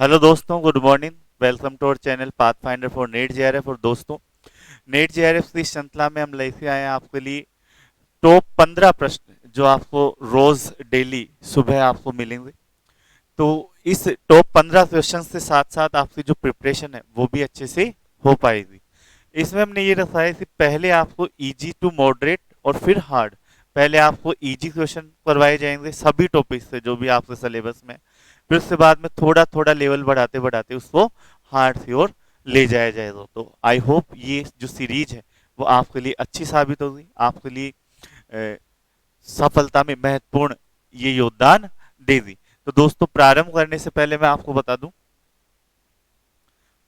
Hello दोस्तों, good morning. Welcome to our channel path finder for NET JRF. और दोस्तों, net JRF की श्रृंखला में हम लेके आए हैं आपके लिए टॉप 15 प्रश्न जो आपको रोज डेली सुबह आपको मिलेंगे। तो इस टॉप 15 क्वेश्चन के साथ साथ आपकी जो प्रिपरेशन है वो भी अच्छे से हो पाएगी। इसमें हमने ये रखा है कि पहले आपको इजी टू मॉडरेट और फिर हार्ड। पहले आपको इजी क्वेश्चन करवाए जाएंगे सभी टॉपिक से जो भी आपके सिलेबस में, फिर उसके बाद में थोड़ा थोड़ा लेवल बढ़ाते बढ़ाते उसको हार्ड की ओर ले जाया जाएगा। तो आई होप ये जो सीरीज है वो आपके लिए अच्छी साबित होगी, आपके लिए अ, सफलता में महत्वपूर्ण ये योगदान देगी। तो दोस्तों, प्रारंभ करने से पहले मैं आपको बता दूं,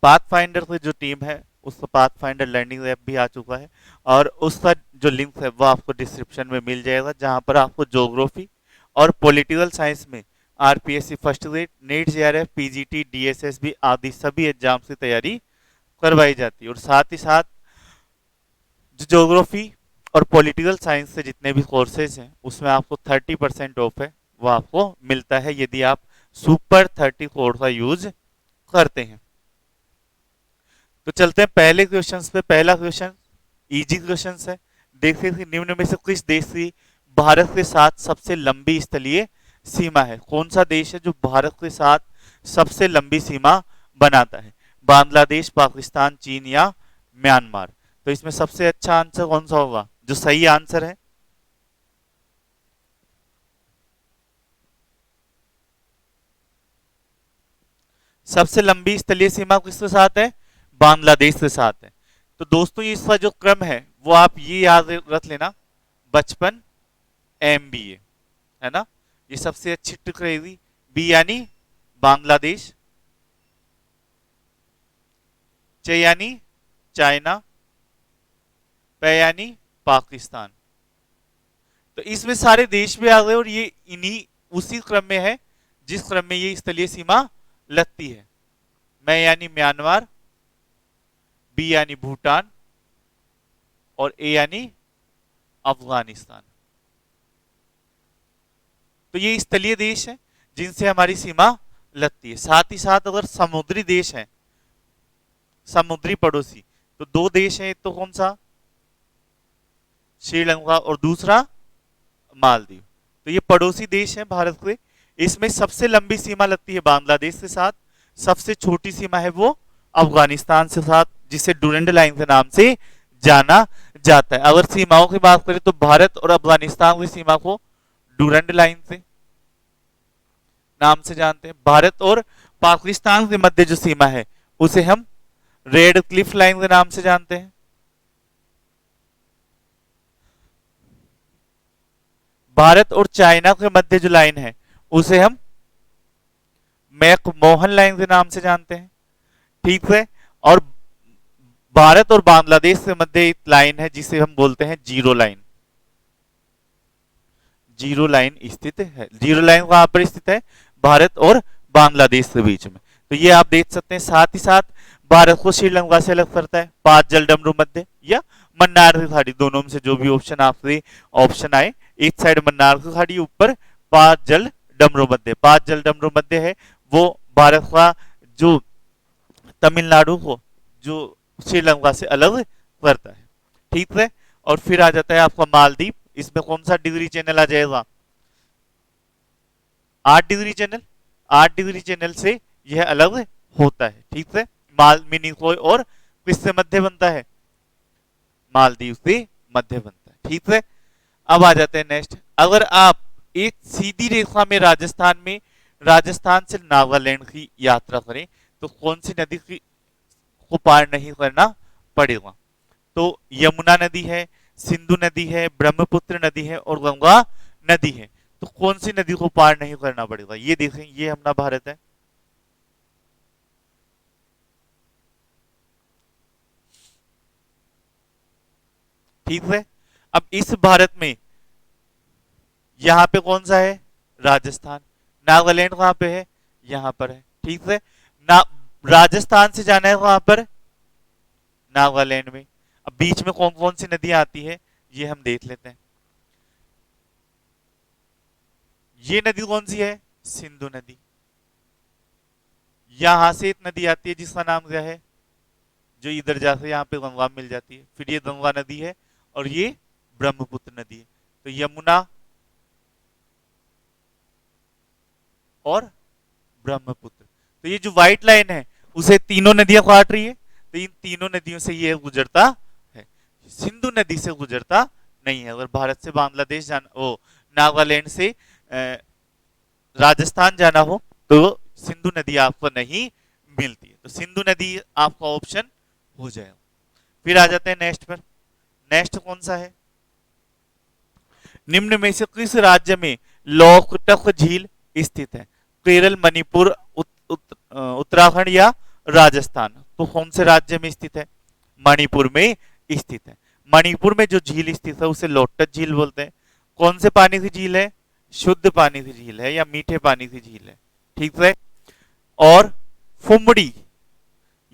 पाथ फाइंडर की जो टीम है उसका पाथ फाइंडर लर्निंग ऐप भी आ चुका है, और उसका जो लिंक है वो आपको डिस्क्रिप्शन में मिल जाएगा, जहां पर आपको ज्योग्राफी और पॉलिटिकल साइंस में RPSC first grade, net JRF, PGT, DSSB आदि सभी एग्जाम की तैयारी करवाई जाती है। और साथ ही साथ जो ज्योग्राफी और पॉलिटिकल साइंस से जितने भी कोर्सेज हैं उसमें आपको 30% ऑफ है, वो आपको मिलता है यदि आप सुपर 30 कोड का यूज करते हैं। तो चलते हैं पहले क्वेश्चन पे। पहला क्वेश्चन इजी क्वेश्चन है। देखते हैं कि निम्न में से किस देश की भारत के साथ सबसे लंबी स्थलीय सीमा है। कौन सा देश है जो भारत के साथ सबसे लंबी सीमा बनाता है? बांग्लादेश, पाकिस्तान, चीन या म्यांमार? तो इसमें सबसे अच्छा आंसर कौन सा होगा? जो सही आंसर है, सबसे लंबी स्थलीय सीमा किसके साथ है? बांग्लादेश के साथ है। तो दोस्तों, इसका जो क्रम है वो आप ये याद रख लेना, 55 MBA, है ना? ये सबसे अच्छी ट्रिक रहेगी। बी यानी बांग्लादेश, च यानी चाइना, प यानी पाकिस्तान। तो इसमें सारे देश भी आ गए, और ये इन्हीं उसी क्रम में है जिस क्रम में ये स्थलीय सीमा लगती है। मैं यानी म्यांमार, बी यानी भूटान, और ए यानी अफगानिस्तान। तो ये स्थलीय देश है जिनसे हमारी सीमा लगती है। साथ ही साथ अगर समुद्री देश है, समुद्री पड़ोसी, तो दो देश हैं। एक तो कौन सा? श्रीलंका, और दूसरा मालदीव। तो ये पड़ोसी देश है भारत के। इसमें सबसे लंबी सीमा लगती है बांग्लादेश के साथ, सबसे छोटी सीमा है वो अफगानिस्तान के साथ, जिसे डूरेंट लाइन के नाम से जाना जाता है। अगर सीमाओं की बात करें तो भारत और अफगानिस्तान की सीमा को डूरेंट लाइन से नाम से जानते हैं। भारत और पाकिस्तान के मध्य जो सीमा है उसे हम रेड क्लिफ लाइन के नाम से जानते हैं। भारत और चाइना के मध्य जो लाइन है उसे हम मैकमोहन लाइन के नाम से जानते हैं। ठीक है। और भारत और बांग्लादेश के मध्य एक लाइन है जिसे हम बोलते हैं जीरो लाइन। जीरो लाइन स्थित है। जीरो लाइन कहां पर स्थित है? भारत और बांग्लादेश के बीच में। तो ये आप देख सकते हैं। साथ ही साथ भारत को श्रीलंका से अलग करता है पांच जल डमरू मध्य या मन्नार की खाड़ी, दोनों में से जो भी ऑप्शन आपके ऑप्शन आए। एक साइड मन्नार की खाड़ी, ऊपर पांच जल डमरू मध्य। पांच जल डमरू मध्य है वो भारत का जो तमिलनाडु को जो श्रीलंका से अलग करता है। ठीक है। और फिर आ जाता है आपका मालदीव। इसमें कौन सा डिग्री चैनल आ जाएगा? 8 डिग्री चैनल। 8 डिग्री चैनल से यह अलग होता है। ठीक है। माल मिनिकोय और किससे मध्य बनता है? मालदीव से मध्य बनता है। ठीक है। अब आ जाते हैं नेक्स्ट। अगर आप एक सीधी रेखा में राजस्थान से नागालैंड की यात्रा करें तो कौन सी नदी की को पार नहीं करना पड़ेगा? तो यमुना नदी है, सिंधु नदी है, ब्रह्मपुत्र नदी है और गंगा नदी है। तो कौन सी नदी को पार नहीं करना पड़ेगा? ये देखें, ये अपना भारत है। ठीक है। अब इस भारत में यहां पे कौन सा है? राजस्थान। नागालैंड कहां पे है? यहां पर है। ठीक है। ना राजस्थान से जाना है वहां पर नागालैंड में। अब बीच में कौन कौन सी नदियां आती है ये हम देख लेते हैं। ये नदी कौन सी है? सिंधु नदी। यहां से एक नदी आती है जिसका नाम क्या है, जो इधर जाके यहाँ पे गंगा मिल जाती है, फिर ये गंगा नदी है और ये ब्रह्मपुत्र नदी है। तो यमुना और ब्रह्मपुत्र, तो ये जो व्हाइट लाइन है उसे तीनों नदियां काट रही है, तो इन तीनों नदियों से ये गुजरता है, सिंधु नदी से गुजरता नहीं है। अगर भारत से बांग्लादेश जाना, ओ नागालैंड से राजस्थान जाना हो तो सिंधु नदी आपको नहीं मिलती है, तो सिंधु नदी आपका ऑप्शन हो जाएगा। फिर आ जाते हैं नेक्स्ट पर। नेक्स्ट कौन सा है, निम्न में से किस राज्य में लोकटक झील स्थित है, केरल, मणिपुर, उत्तराखंड या राजस्थान। तो कौन से राज्य में स्थित है, मणिपुर में स्थित है। मणिपुर में जो झील स्थित है उसे लोटक झील बोलते हैं। कौन से पानी की झील है, शुद्ध पानी की झील है या मीठे पानी की झील है, ठीक है। और फुमड़ी,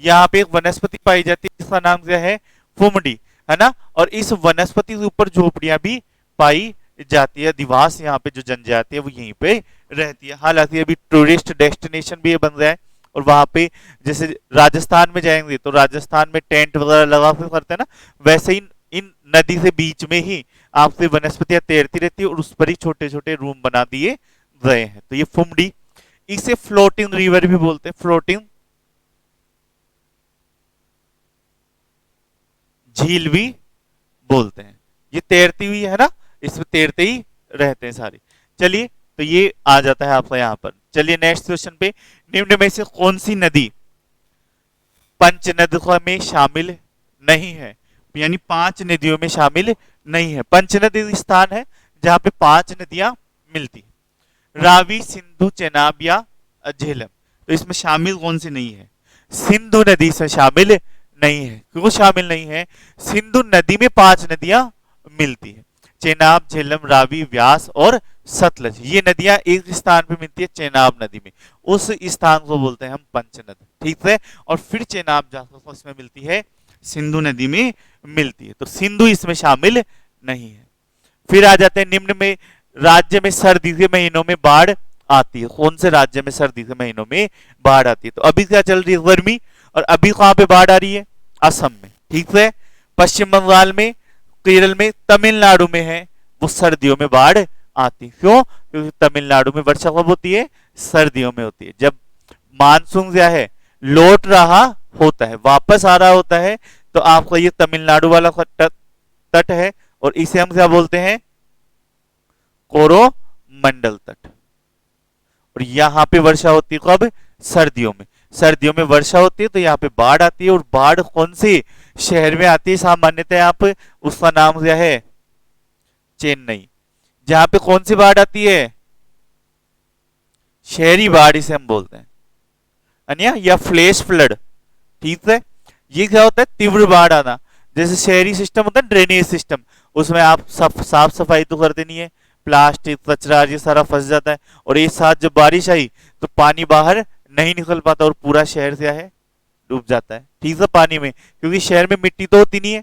यहाँ पे एक वनस्पति पाई जाती है जिसका नाम क्या है, फुमड़ी, है ना। और इस वनस्पति के ऊपर झोपड़ियां भी पाई जाती है, अधिवास यहाँ पे जो जनजाति है वो यहीं पे रहती है। हालांकि अभी टूरिस्ट डेस्टिनेशन भी ये बन रहा है, और वहां पे जैसे राजस्थान में जाएंगे तो राजस्थान में टेंट वगैरह लगा के करते हैं ना, वैसे ही इन नदी से बीच में ही आपसे वनस्पतियां तैरती रहती है और उस पर ही छोटे छोटे रूम बना दिए गए हैं। तो ये फुमड़ी, इसे फ्लोटिंग रिवर भी बोलते हैं, फ्लोटिंग झील भी बोलते हैं। ये तैरती हुई है ना, इसमें तैरते ही रहते हैं सारे। चलिए, तो ये आ जाता है आपका यहाँ पर। चलिए नेक्स्ट क्वेश्चन पे, निम्न में से कौन सी नदी पंचनद में शामिल नहीं है, यानी 5 नदियों में शामिल नहीं है। पंचनद स्थान है जहां पे 5 नदियां मिलती है, रावी, सिंधु, चेनाब या झेलम। तो इसमें शामिल कौन सी नहीं है, सिंधु नदी से शामिल नहीं है। क्यों शामिल नहीं है, सिंधु नदी में 5 नदियां मिलती है, चेनाब, झेलम, रावी, व्यास और सतलज। ये नदियां एक स्थान पे मिलती है, चेनाब नदी में, उस स्थान को बोलते हैं हम पंचनद, ठीक है। और फिर चेनाब जाकर उसमें मिलती है, सिंधु नदी में मिलती है, तो सिंधु इसमें शामिल नहीं है। फिर आ जाते हैं, निम्न में राज्य में सर्दी के महीनों में बाढ़ आती है। कौन से राज्य में सर्दी के महीनों में बाढ़ आती है, तो अभी क्या चल रही है, गर्मी, और अभी कहां पे बाढ़ आ रही है, असम में, ठीक है। पश्चिम बंगाल में, केरल में, तमिलनाडु में है, वो सर्दियों में बाढ़ आती। क्यों, क्योंकि तमिलनाडु में वर्षा कब होती है, सर्दियों में होती है, जब मानसून क्या है, लौट रहा होता है, वापस आ रहा होता है। तो आपका ये तमिलनाडु वाला तट है, और इसे हम क्या बोलते हैं, कोरोमंडल तट। और यहां पे वर्षा होती है कब, सर्दियों में, सर्दियों में वर्षा होती है, तो यहाँ पे बाढ़ आती है। और बाढ़ कौन से शहर में आती है सामान्यतः, यहाँ पे उसका नाम क्या है, चेन्नई। जहां पे कौन सी बाढ़ आती है, शहरी बाढ़ इसे हम बोलते हैं, अन्य या फ्लैश फ्लड, ठीक है। ये क्या होता है, तीव्र बाढ़ आना। जैसे शहरी सिस्टम होता है, ड्रेनेज सिस्टम, उसमें आप साफ सफाई तो करते नहीं है, प्लास्टिक कचरा ये सारा फंस जाता है, और एक साथ जब बारिश आई तो पानी बाहर नहीं निकल पाता और पूरा शहर क्या है, डूब जाता है, ठीक है, पानी में। क्योंकि शहर में मिट्टी तो होती नहीं है,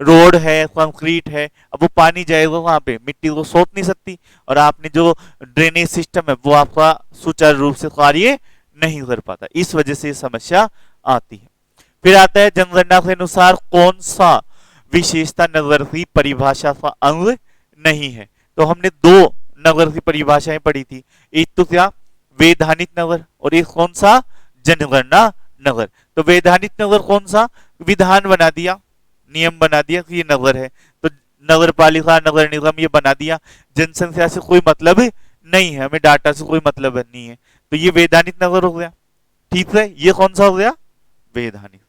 रोड है, कंक्रीट है, अब वो पानी जाएगा वहां पे, मिट्टी को सोख नहीं सकती, और आपने जो ड्रेनेज सिस्टम है वो आपका सुचारू रूप से कार्य नहीं कर पाता, इस वजह से समस्या आती है। फिर आता है, जनगणना के अनुसार कौन सा विशेषता नगर की परिभाषा का अंग नहीं है। तो हमने 2 नगर की परिभाषाएं पढ़ी थी, एक तो क्या, वैधानिक नगर, और एक कौन सा, जनगणना नगर। तो वैधानिक नगर कौन सा, विधान बना दिया, नियम बना दिया कि ये नगर है, तो नगर पालिका, नगर निगम ये बना दिया। जनसंख्या से कोई मतलब नहीं है, हमें डाटा से कोई मतलब नहीं है, तो ये वैधानिक नगर हो गया, ठीक है। ये कौन सा हो गया, वैधानिक।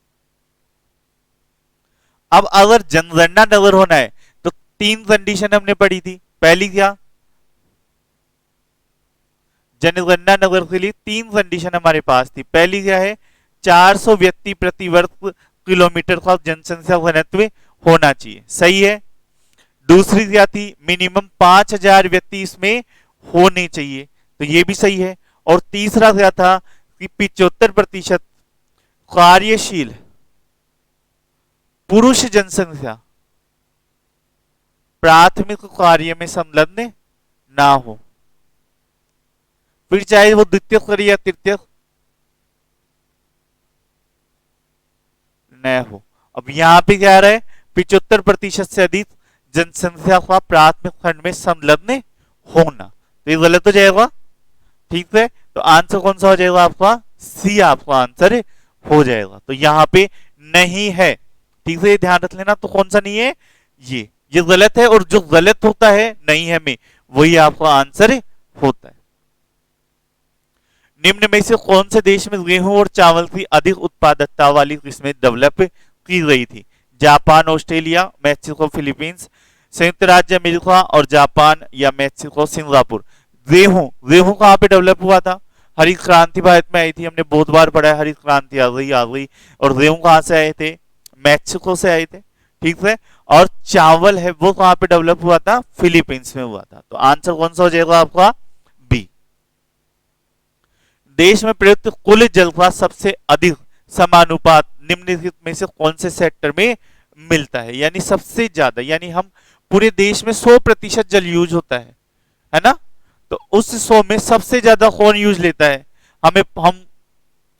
अब अगर जनगणना नगर होना है तो 3 कंडीशन हमने पढ़ी थी। पहली क्या, जनगणना नगर के लिए 3 कंडीशन हमारे पास थी। पहली क्या है, 400 व्यक्ति प्रति वर्ग किलोमीटर का जनसंख्या घनत्व होना चाहिए, सही है। दूसरी क्या थी, मिनिमम 5000 व्यक्ति इसमें होने चाहिए, तो ये भी सही है। और तीसरा क्या था कि 75% कार्यशील पुरुष जनसंख्या प्राथमिक कार्य में संलग्न ना हो, फिर चाहे वो द्वितीय करे या तृतीय न हो। अब यहाँ पे क्या आ रहा है, 75% से अधिक जनसंख्या का प्राथमिक खंड में संलग्न होना, तो ये गलत हो जाएगा। ठीक है, तो आंसर कौन सा हो जाएगा आपका, सी आपका आंसर हो जाएगा। तो यहाँ पे नहीं है, ठीक है, ध्यान रख लेना। तो कौन सा नहीं है, ये गलत है, और जो गलत होता है नहीं है में, वही आपका आंसर होता है। निम्न में से कौन से देश में गेहूं और चावल की अधिक उत्पादकता वाली किस्में डेवलप की गई थी? जापान, ऑस्ट्रेलिया, मैक्सिको, फिलीपींस, संयुक्त राज्य अमेरिका और जापान या मैक्सिको, सिंगापुर। गेहूं, गेहूं कहाँ पे डेवलप हुआ था? हरित क्रांति भारत में आई थी, हमने बहुत बार पढ़ा है, हरित क्रांति आ गई आ गई। और गेहूं कहाँ से आए थे? मैक्सिको से आए थे, ठीक है। और चावल है वो कहाँ पे डेवलप हुआ था? फिलीपींस में हुआ था। तो आंसर कौन सा हो जाएगा आपका? बी। देश में प्रयुक्त कुल जल का सबसे अधिक समानुपात निम्नलिखित में से कौन से सेक्टर में मिलता है? यानी सबसे ज्यादा, यानी हम पूरे देश में 100% जल यूज होता है ना, तो उस 100 में सबसे ज्यादा कौन यूज लेता है? हम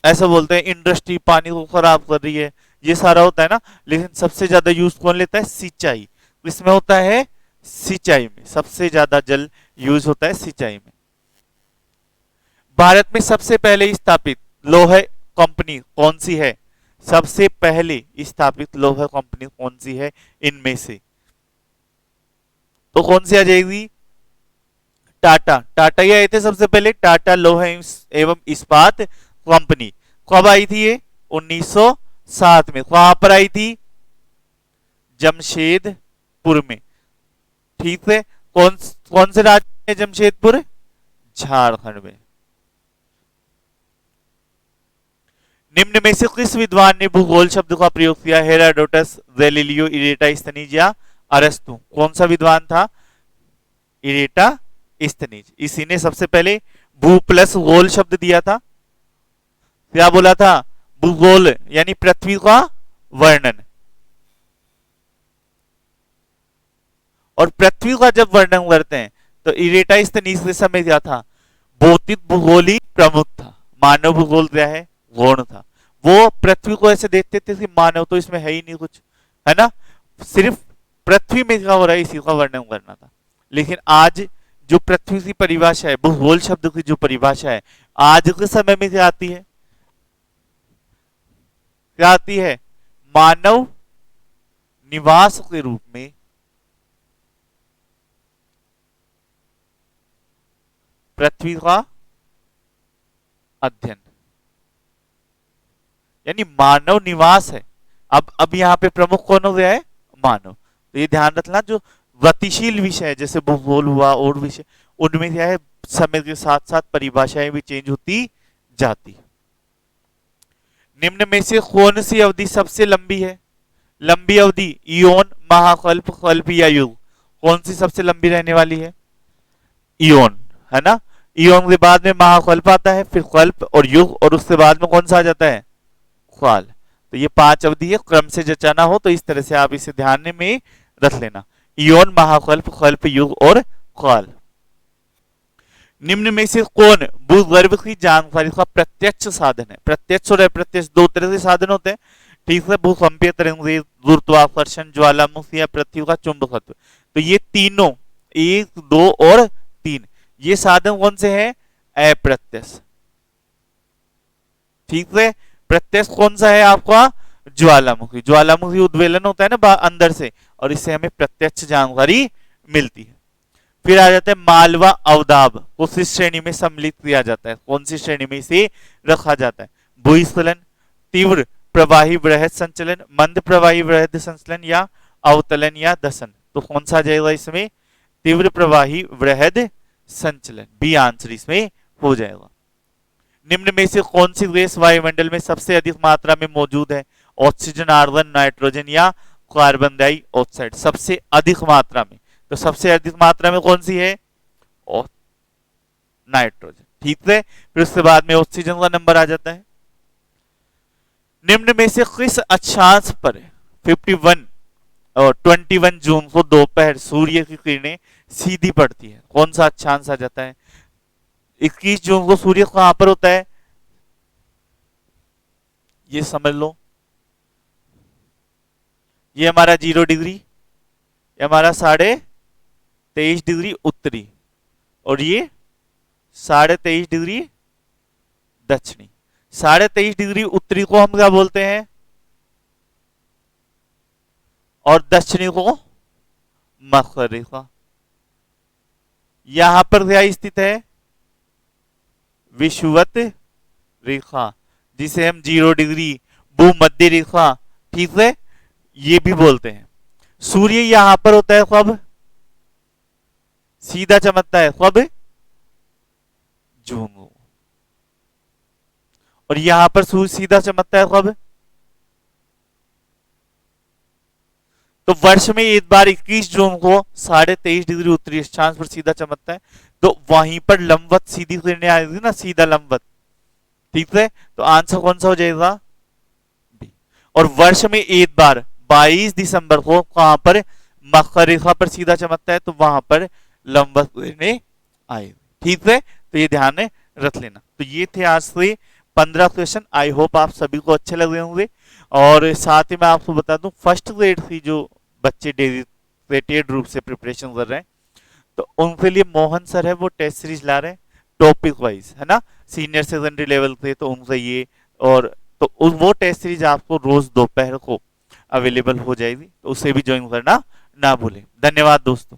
ऐसा बोलते हैं इंडस्ट्री पानी को खराब कर रही है, ये सारा होता है ना, लेकिन सबसे ज्यादा यूज कौन लेता है? सिंचाई। इसमें होता है सिंचाई में सबसे ज्यादा जल यूज होता है, सिंचाई में। भारत में सबसे पहले स्थापित लोहे कंपनी कौन सी है? सबसे पहले स्थापित लोहे कंपनी कौन सी है इनमें से? तो कौन सी आ जाएगी? टाटा। टाटा ही आए थे सबसे पहले, टाटा लोहे एवं इस्पात कंपनी। कब आई थी ये? 1907 में। कहां पर आई थी? जमशेदपुर में, ठीक है। कौन से राज्य में जमशेदपुर? झारखंड में। निम्न में से किस विद्वान ने भूगोल शब्द का प्रयोग किया? हेरोडोटस, गैलीलियो, इरेटास्थनीज या अरस्तु? कौन सा विद्वान था? इरेटास्थनीज। इसी ने सबसे पहले भू प्लस गोल शब्द दिया था। क्या बोला था? भूगोल यानी पृथ्वी का वर्णन। और पृथ्वी का जब वर्णन करते हैं तो इरेटास्थनीज के समय क्या था? भौतिक भूगोल ही प्रमुख था। मानव भूगोल क्या है? गौण था। वो पृथ्वी को ऐसे देखते थे कि मानव तो इसमें है ही नहीं कुछ, है ना, सिर्फ पृथ्वी में क्या हो रहा है इसी का वर्णन करना था। लेकिन आज जो पृथ्वी की परिभाषा है, भूगोल शब्द की जो परिभाषा है, आज के समय में क्या आती है? क्या आती है? मानव निवास के रूप में पृथ्वी का अध्ययन, यानी मानव निवास है। अब यहाँ पे प्रमुख कौन हो गया है? मानव। तो ये ध्यान रखना, जो गतिशील विषय जैसे भूगोल हुआ और विषय, उनमें क्या है, समय के साथ साथ परिभाषाएं भी चेंज होती जाती। निम्न में से कौन सी अवधि सबसे लंबी है? लंबी अवधि, इयोन, महाकल्प, कल्प या युग? कौन सी सबसे लंबी रहने वाली है? इयोन, है ना। इयोन के बाद में महाकल्प आता है, फिर कल्प और युग, और उसके बाद में कौन सा आ जाता है? काल। तो ये 5 अवधि है, क्रम से जचाना हो तो इस तरह से आप इसे ध्यान में रख लेना, इयोन, महाकल्प, कल्प, युग और काल। निम्न में से कौन भूगर्भ की जानकारी का प्रत्यक्ष साधन है? प्रत्यक्ष और अप्रत्यक्ष दो तरह के साधन होते हैं, ठीक है। भूकंपीय तरंग, गुरुत्वाकर्षण, ज्वालामुखी या पृथ्वी का चुंबकत्व। तो ये तीनों, 1, 2 और 3, ये साधन कौन से हैं? अप्रत्यक्ष, ठीक है। प्रत्यक्ष कौन सा है आपका? ज्वालामुखी। ज्वालामुखी उद्वेलन होता है ना अंदर से, और इससे हमें प्रत्यक्ष जानकारी मिलती है। फिर आ जाता है मालवा अवदाब, उस श्रेणी में सम्मिलित किया जाता है। कौन सी श्रेणी में इसे रखा जाता है? भूस्खलन, तीव्र प्रवाही वृहद संचलन, मंद प्रवाही वृहद संचलन या अवतलन या दसन? तो कौन सा आ जाएगा इसमें? तीव्र प्रवाही वृहद संचलन, बी आंसर इसमें हो जाएगा। निम्न में से कौन सी गैस वायुमंडल में सबसे अधिक मात्रा में मौजूद है? ऑक्सीजन, आर्गन, नाइट्रोजन या कार्बन डाइऑक्साइड? सबसे अधिक मात्रा में, तो सबसे अधिक मात्रा में कौन सी है? नाइट्रोजन, ठीक है। फिर उसके बाद में ऑक्सीजन का नंबर आ जाता है। निम्न में से किस अक्षांश पर 51 और 21 जून को दोपहर सूर्य की किरणें सीधी पड़ती है? कौन सा अक्षांश आ जाता है? 21 जून को सूर्य कहां पर होता है? ये समझ लो, ये हमारा 0 डिग्री, ये हमारा 23.5 डिग्री उत्तरी, और ये 23.5 डिग्री दक्षिणी। 23.5 डिग्री उत्तरी को हम क्या बोलते हैं, और दक्षिणी को मकर रेखा। यहां पर क्या स्थित है, विषुवत रेखा, जिसे हम 0 डिग्री भूमध्य रेखा, ठीक है, ये भी बोलते हैं। सूर्य यहां पर होता है कब, सीधा चमकता है कब, जून को। और यहां पर सूर्य सीधा चमकता है कब, तो वर्ष में एक बार 21 जून को 23.5 डिग्री उत्तरी अक्षांश पर सीधा चमकता है, तो वहीं पर लंबवत सीधी किरणें आएगी ना, सीधा लंबवत, ठीक है, तो आंसर कौन सा हो जाएगा, बी। और वर्ष में एक बार 22 दिसंबर को कहां पर, मकर रेखा पर सीधा चमकता है, तो वहां पर लंबवत किरणें आएगी, ठीक है, तो ये ध्यान में रख लेना। तो ये थे आज से 15 क्वेश्चन, आई होप आप सभी को अच्छे लगे होंगे। और साथ ही मैं आपको बता दूं, फर्स्ट ग्रेड की जो बच्चे डेडिकेटेड रूप से प्रिपरेशन कर रहे हैं, तो उनके लिए मोहन सर है वो टेस्ट सीरीज ला रहे हैं टॉपिक वाइज, है ना, सीनियर सेकेंडरी लेवल पे, तो उनसे ये, और तो वो टेस्ट सीरीज आपको रोज दोपहर को अवेलेबल हो जाएगी, तो उसे भी ज्वाइन करना ना भूलें। धन्यवाद दोस्तों।